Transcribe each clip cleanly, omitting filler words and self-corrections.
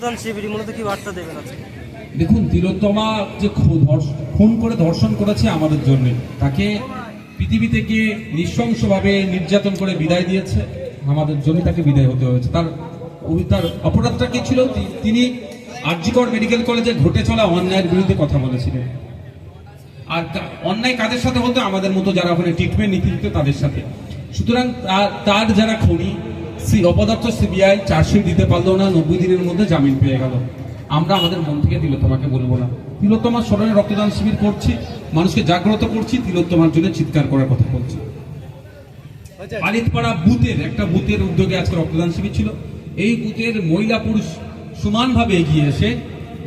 রক্তদান শিবির মূলত কি বার্তা দেবেন আজকে? দেখুন, তিলোত্তমা যে খুন করে ধর্ষণ করেছে আমাদের জন্য, তাকে পৃথিবী থেকে নৃশংসভাবে নির্যাতন করে বিদায় দিয়েছে, আমাদের জন্য তাকে বিদায় হতে হয়েছে। তার অপরাধটা কি ছিল? তিনি আরজিকর মেডিকেল কলেজে ঘটে চলা অন্যায়ের বিরুদ্ধে কথা বলেছিলেন। আর অন্যায় কাদের সাথে বলতে আমাদের মতো যারা ওখানে ট্রিটমেন্ট নিতে তাদের সাথে। সুতরাং তার যারা খুনি, অপদার্থ সিবিআই চার্জশিট দিতে পারলো না, 90 দিনের মধ্যে জামিন পেয়ে গেল। আমরা আমাদের মন থেকে তিলোত্তমাকে বলবো না। তিলোত্তমার স্মরণে রক্তদান শিবির করছি, মানুষকে জাগ্রত করছি, তিলোত্তমার জন্য চিৎকার করার কথা বলছি। আলিতপাড়া একটা বুথের উদ্যোগে আজকে রক্তদান শিবির ছিল। এই বুথের মহিলা পুরুষ সমানভাবে এগিয়ে এসে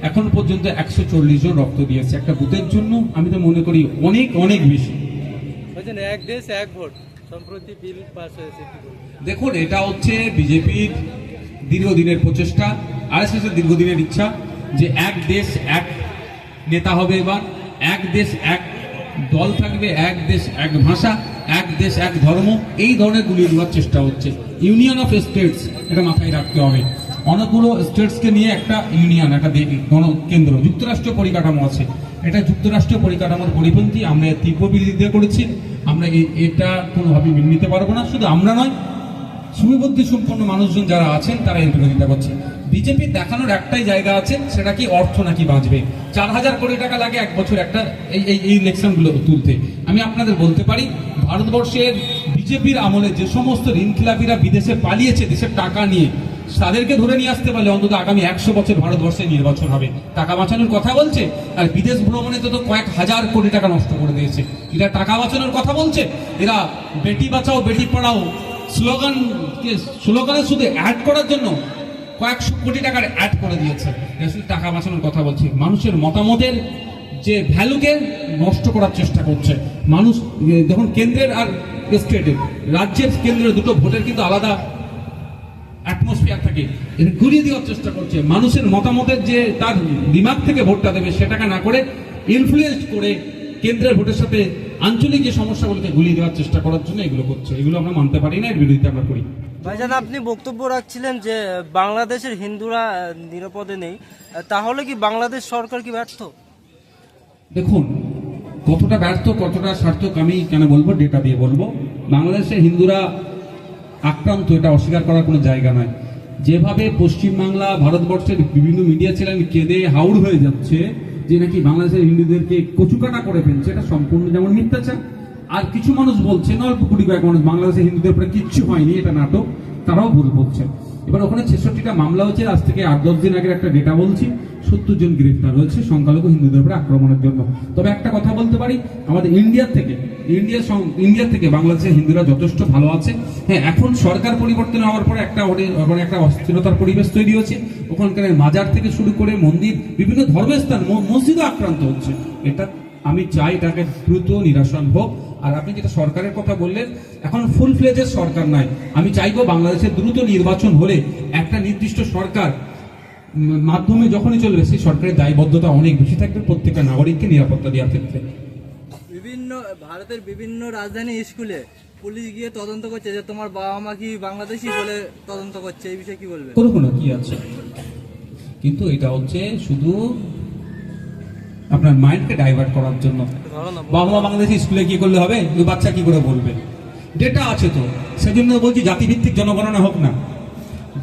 এখন পর্যন্ত 140 জন রক্ত দিয়েছে একটা বুথের জন্য। আমি তো মনে করি অনেক অনেক বেশি। এক দেশ এক ভোট সম্প্রতি বিল পাস হয়েছে, দেখুন, এটা হচ্ছে বিজেপির দীর্ঘদিনের প্রচেষ্টা, আরএসএসের দীর্ঘদিনের ইচ্ছা যে এক দেশ এক নেতা হবে, এবার এক দেশ এক দল থাকবে, এক দেশ এক ভাষা, এক দেশ এক ধর্ম, এই ধরনের গুলিয়ে দেওয়ার চেষ্টা হচ্ছে। ইউনিয়ন অফ স্টেটস, এটা মাথায় রাখতে হবে। অনেকগুলো স্টেটসকে নিয়ে একটা ইউনিয়ন, একটা কেন্দ্র, যুক্তরাষ্ট্র পরিকাঠামো আছে। এটা যুক্তরাষ্ট্র পরিকাঠামোর পরিপন্থী। আমরা তীব্র বিরোধিতা করেছি। আমরা এটা কোনোভাবে মেনে নিতে পারবো না। শুধু আমরা নয়, সুবিবুদ্ধি সম্পন্ন মানুষজন যারা আছেন তারা এর বিরোধিতা করছে। বিজেপির দেখানোর একটাই জায়গা আছে, সেটা কি অর্থ নাকি বাঁচবে। 4000 কোটি টাকা লাগে এক বছর একটা এই ইলেকশনগুলো তুলতে। আমি আপনাদের বলতে পারি, ভারতবর্ষের বিজেপির আমলে যে সমস্ত ঋণখেলাপিরা বিদেশে পালিয়েছে দেশের টাকা নিয়ে, তাদেরকে ধরে নিয়ে আসতে পারলে অন্তত আগামী 100 বছর ভারতবর্ষে নির্বাচন হবে। টাকা বাঁচানোর কথা বলছে, আর বিদেশ ভ্রমণে তো কয়েক হাজার কোটি টাকা নষ্ট করে দিয়েছে। এরা টাকা বাঁচানোর কথা বলছে, এরা বেটি বাঁচাও বেটি পড়াও স্লোগানে শুধু অ্যাড করার জন্য কয়েকশো কোটি টাকার অ্যাড করে দিয়েছে। শুধু টাকা বাঁচানোর কথা বলছে, মানুষের মতামতের যে ভ্যালুকে নষ্ট করার চেষ্টা করছে। মানুষ যখন কেন্দ্রের আর স্টেটের, রাজ্যের কেন্দ্রের দুটো ভোটের কিন্তু আলাদা অ্যাটমসফিয়ার থাকে, ঘুরিয়ে দেওয়ার চেষ্টা করছে। মানুষের মতামতের যে তার দিমাগ থেকে ভোটটা দেবে সেটাকে না করে ইনফ্লুয়েন্স করে কেন্দ্রের ভোটের সাথে আঞ্চলিক যে সমস্যাগুলোকে গুলিয়ে দেওয়ার চেষ্টা করার জন্য এগুলো করছে। এগুলো আমরা মানতে পারি না, এর বিরোধিতা আমরা করি। ভাইজান, আপনি বক্তব্য রাখছিলেন যে বাংলাদেশের হিন্দুরা নিরাপদে নেই, তাহলে কি বাংলাদেশ সরকার কি ব্যর্থ? দেখুন, কতটা ব্যর্থ কতটা সার্থক আমি কেন বলবো, ডেটা দিয়ে বলবো। বাংলাদেশের হিন্দুরা আক্রান্ত, এটা অস্বীকার করার কোনো জায়গা নয়। যেভাবে পশ্চিমবাংলা, ভারতবর্ষের বিভিন্ন মিডিয়া চ্যানেল কেঁদে হাউড় হয়ে যাচ্ছে যে নাকি বাংলাদেশের হিন্দুদেরকে কচুকাটা করে ফেলছে, এটা সম্পূর্ণ যেমন মিথ্যাচার। আর কিছু মানুষ বলছেন, অল্প কোটি কয়েক মানুষ, বাংলাদেশের হিন্দুদের উপরে কিচ্ছু হয়নি, এটা নাটক, তারাও ভুল বলছে। এবার ওখানে 66টা মামলা হচ্ছে। আজ থেকে 8-10 দিন আগের একটা ডেটা বলছি, 70 জন গ্রেফতার হয়েছে সংখ্যালঘু হিন্দুদের উপরে আক্রমণের জন্য। তবে একটা কথা বলতে পারি, আমাদের ইন্ডিয়া থেকে বাংলাদেশের হিন্দুরা যথেষ্ট ভালো আছে। হ্যাঁ, এখন সরকার পরিবর্তন হওয়ার পরে একটা অস্থিরতার পরিবেশ তৈরি হচ্ছে। ওখানকার মাজার থেকে শুরু করে মন্দির, বিভিন্ন ধর্মের স্থান, মসজিদও আক্রান্ত হচ্ছে। এটা আমি চাই এটাকে দ্রুত নিরসন হোক। আর আপনি যেটা সরকারের কথা বললেন, এখন ফুল ফ্লেজের সরকার নাই। আমি চাইবো বাংলাদেশের দ্রুত নির্বাচন হলে একটা নির্দিষ্ট সরকার মাধ্যমে যখনই চলবে, সেই সরকারের দায়বদ্ধতা অনেক বেশি থাকবে প্রত্যেকটা নাগরিককে নিরাপত্তা দেওয়ার ক্ষেত্রে। ভারতের বিভিন্ন রাজধানী স্কুলে পুলিশ গিয়ে তদন্ত করছে যে তোমার বাবা মা কি বাংলাদেশি বলে তদন্ত করছে, এই বিষয়ে কি বলবে? করুক না, কি আছে। কিন্তু এটা হচ্ছে শুধু আপনার মাইন্ডকে ডাইভার্ট করার জন্য। বাবা মা বাংলাদেশি স্কুলে কি করলে হবে, বাচ্চা কি করে বলবে? ডেটা আছে তো, সেজন্য বলছি জাতিভিত্তিক জনগণনা হোক না।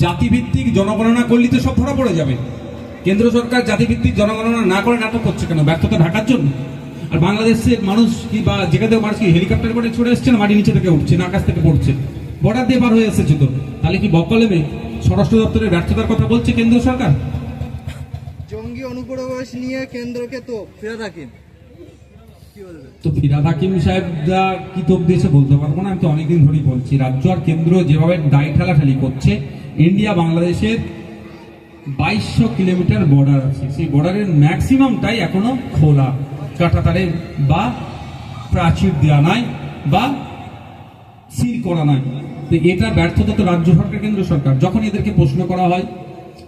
জাতিভিত্তিক জনগণনা করলে তো সব ধরা পড়ে যাবে। কেন্দ্র সরকার জাতিভিত্তিক জনগণনা না করে নাটক করছে কেন? ব্যর্থতা ঢাকার জন্য। আর বাংলাদেশের মানুষ কি বা যেখানে মানুষ কি হেলিকপ্টার করে ছড়ে এসছে না মাটি নিচে থেকে উঠছে না আকাশ থেকে পড়ছে? বর্ডার দিয়ে পার হয়ে এসেছে তো, তাহলে কি বকলেমে স্বরাষ্ট্র দপ্তরের ব্যর্থতার কথা বলছে কেন্দ্র সরকার? জঙ্গি অনুপ্রবেশ নিয়ে কেন্দ্রকে তো ফিরাদ হাকিম কি বলবে? তো ফিরাদ হাকিম সাহেবরা কি তোপ দিয়েছে বলতে পারবো না। আমি তো অনেকদিন ধরেই বলছি, রাজ্য আর কেন্দ্র যেভাবে দায় ঠেলাঠালি করছে। ইন্ডিয়া বাংলাদেশের 2200 কিলোমিটার বর্ডার আছে, সেই বর্ডারের ম্যাক্সিমামটাই এখনো খোলা, কাঁটাতারে বা প্রাচীর দেওয়া নাই বা সিল করা নাই। তো এটা ব্যর্থতা তো রাজ্য সরকার কেন্দ্র সরকার। যখন এদেরকে প্রশ্ন করা হয়,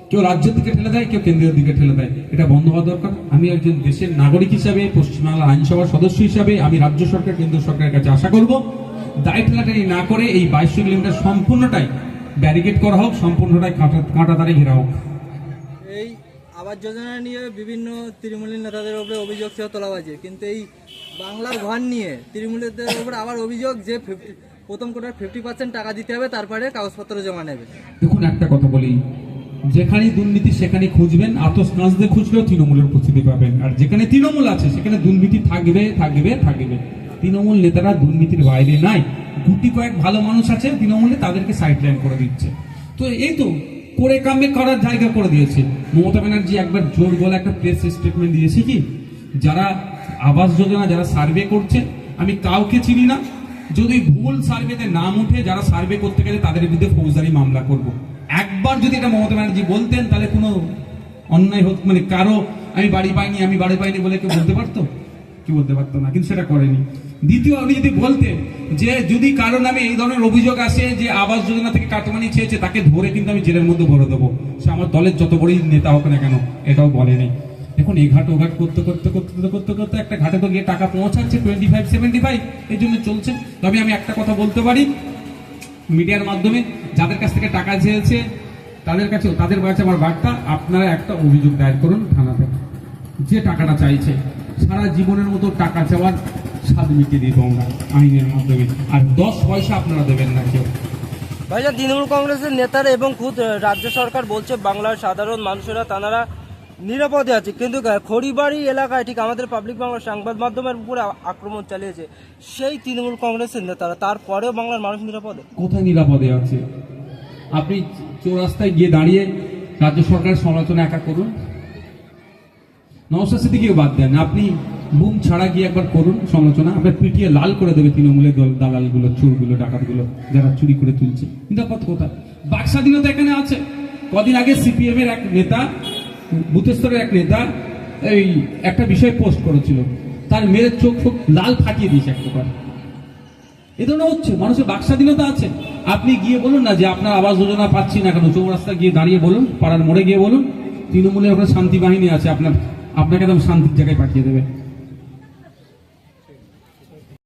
কেউ রাজ্যের দিকে ঠেলে দেয়, কেউ কেন্দ্রের দিকে ঠেলে দেয়। এটা বন্ধ হওয়া দরকার। আমি একজন দেশের নাগরিক হিসাবে, পশ্চিমবাংলা আইনসভার সদস্য হিসাবে আমি রাজ্য সরকার কেন্দ্র সরকারের কাছে আশা করব, দায় ঠেলাটাই না করে এই 2200 কিলোমিটার সম্পূর্ণটাই ব্যারিকেড করা হোক, সম্পূর্ণটাই কাঁটাতারে ঘেরা হোক। এই আবাস যোজনা নিয়ে বিভিন্ন তৃণমূলী নেতাদের উপরে অভিযোগ ছিল তোলাবাজি, কিন্তু এই বাংলার ঘর নিয়ে তৃণমূলীদের উপরে আবার অভিযোগ যে প্রথম কোটার 50% টাকা দিতে হবে, তারপরে কাগজপত্র জমা নেবে। দেখুন একটা কথা বলি, যেখানেই দুর্নীতি সেখানে খুঁজবেন, আতস কাঁচ দিয়ে খুঁজলেও তৃণমূলের উপস্থিতি পাবেন। আর যেখানে তৃণমূল আছে সেখানে দুর্নীতি থাকবে থাকবে থাকবে। তৃণমূল নেতারা দুর্নীতির বাইরে নাই। গুটি কয়েক ভালো মানুষ আছে তৃণমূলে, তাদেরকে সাইডলাইন করে দিচ্ছে। তো এই তো করে কামে করার জায়গা করে দিয়েছে। মমতা ব্যানার্জি একবার জোর গলা একটা প্রেস স্টেটমেন্ট দিয়েছে কি, যারা আবাস যোজনা যারা সার্ভে করছে আমি কাউকে চিনি না, যদি ভুল সার্ভেতে নাম উঠে যারা সার্ভে করতে গেলে তাদের বিরুদ্ধে ফৌজদারি মামলা করব। একবার যদি এটা মমতা ব্যানার্জি বলতেন তাহলে কোনো অন্যায় হতো, মানে কারো আমি বাড়ি পাইনি বলে কেউ বলতে পারতো? কি বলতে পারতো না, কিন্তু সেটা করেনি। দ্বিতীয়, আপনি যদি বলতেন যে যদি কারো নামে এই ধরনের অভিযোগ আসে যে আবাস যোজনা থেকে কাটমানি চেয়েছে, তাকে ধরে কিন্তু আমি জেলের মধ্যে ভরে দেবো, সে আমার দলের যত বড়ই নেতা হোক না কেন, এটাও বলেনি। এখন এই ঘাট ও ঘাট করতে করতে করতে করতে করতে একটা ঘাটে তো গিয়ে টাকা পৌঁছাচ্ছে 25-75, এই জন্য চলছে। তবে আমি একটা কথা বলতে পারি, মিডিয়ার মাধ্যমে যাদের কাছ থেকে টাকা চেয়েছে তাদের কাছে আমার বার্তা, আপনারা একটা অভিযোগ দায়ের করুন থানাতে, যে টাকাটা চাইছে সারা জীবনের মতো টাকা চাওয়ার স্বাদ মিটিয়ে দিব আমরা আইনের মাধ্যমে, আর 10 পয়সা আপনারা দেবেন না কেউ। ভাইজান, তৃণমূল কংগ্রেসের নেতারা এবং খুদ রাজ্য সরকার বলছে বাংলার সাধারণ মানুষেরা তারা নিরাপদে আছে, কিন্তু খড়িবাড়ি এলাকায় ঠিক আমাদের পাবলিক বাংলা সংবাদ মাধ্যমের উপরে আক্রমণ চালিয়েছে সেই তৃণমূল কংগ্রেসের নেতারা, তারপরেও বাংলার মানুষ নিরাপদে? কোথায় নিরাপদে আছে? আপনি চৌরাস্তায় গিয়ে দাঁড়িয়ে রাজ্য সরকারের সমালোচনা একা করুন, নওশাদ সিদ্দিকীকে বাদ দেন, আপনি বুম ছাড়া গিয়ে একবার করুন সমালোচনা, আপনার পিটিয়ে লাল করে দেবে তৃণমূলের দালালগুলো, চোরগুলো, ডাকাতগুলো, যারা চুরি করে তুলছে। নিরাপদ কোথায়? বাক স্বাধীনতা এখানে আছে। কদিন আগে সিপিএম এর এক নেতা, বুথ স্তরের এক নেতা এই একটা বিষয় পোস্ট করেছিল, তার মেয়ের চোখ লাল ফাটিয়ে দিয়েছে একটা করে। এ ধরনের হচ্ছে, মানুষের বাক স্বাধীনতা আছে। আপনি গিয়ে বলুন না যে আপনার আবাস যোজনা পাচ্ছি না কেন, চৌরাস্তা গিয়ে দাঁড়িয়ে বলুন, পাড়ার মোড়ে গিয়ে বলুন, তৃণমূলের ওখানে শান্তি বাহিনী আছে, আপনাকে একদম শান্তির জায়গায় পাঠিয়ে দেবে।